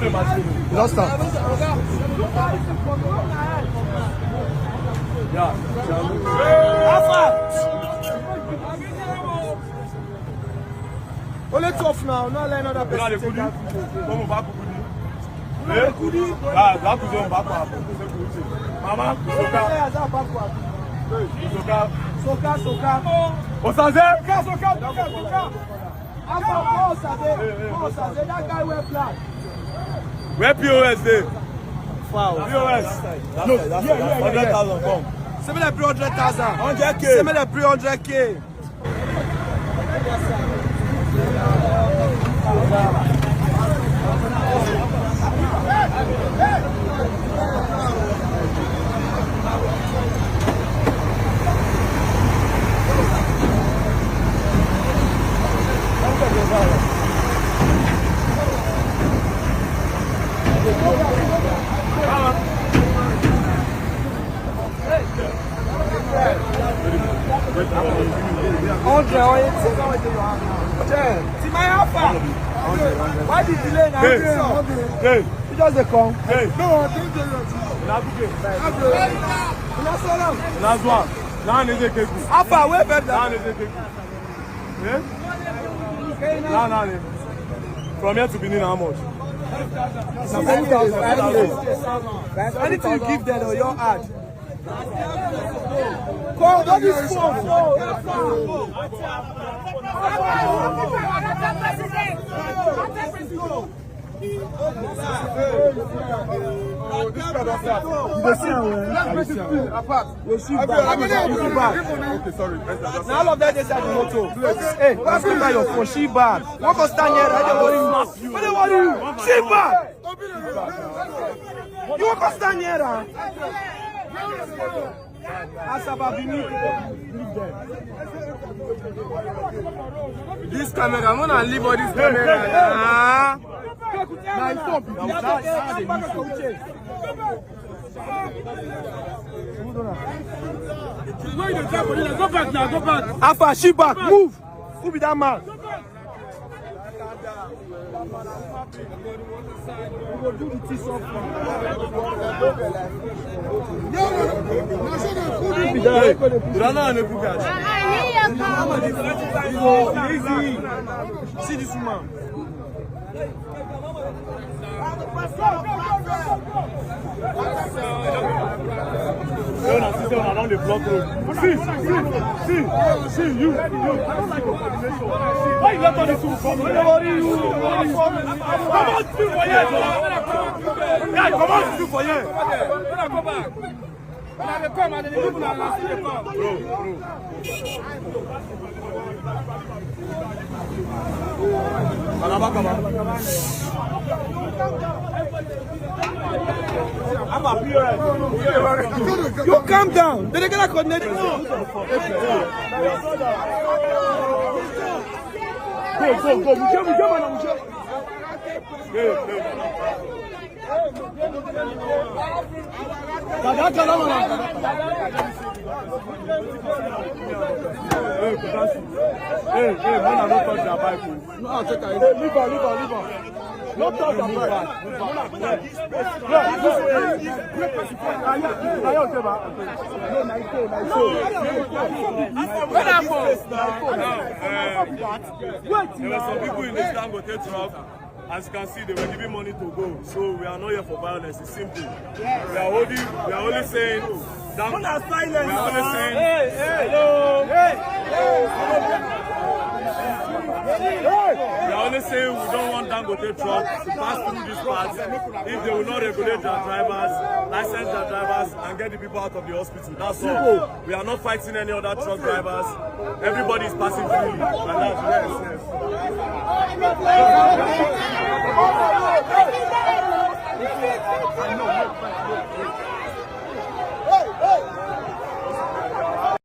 the machine. Lost her. Yeah. Only tough now, not let another person take that. Come back, Kudi. Ah, that is on back. Mama, Soka. Osaze. Soka. That guy wear black. Where POS dey? Foul. POS. No, 100,000 come. Send me the 300,000. 100K. Send me the 300K. Why did you delay now? Hey. You just a come. Hey. No, I think Last one. Now is a cake. Alpha, where better? Now is a cake. Now. From here to Benin, how much? Anything you give them or your ad. Come, that is phone. Okay, sorry. Now all of that is at the motor. Hey, let's look at your phone. She bad. What can stand here? I don't worry you. I don't worry you. She bad. You want to stand here? This camera, I'm gonna leave all this camera. Go back now, go back. Alpha, she back. Move. Who be that man? See this man. Around the block road. See, you. Why you let all these people come? Come on, speak for here. Guys, come on, speak for here. Bro. I'm a POS. You calm down. They're gonna coordinate. Go. Hey, man, I don't touch that bike. No, I'll take it. Leave her. Not touch that bike. There were some people in this Dangote truck. As you can see, they were giving money to go. So we are not here for violence. It's simple. Yes. We are only saying. We are only saying. We are only saying we don't want Dangote trucks to pass through this part if they will not regulate their drivers, license their drivers, and get the people out of the hospital. That's all. We are not fighting any other truck drivers. Everybody is passing freely. And that's yes.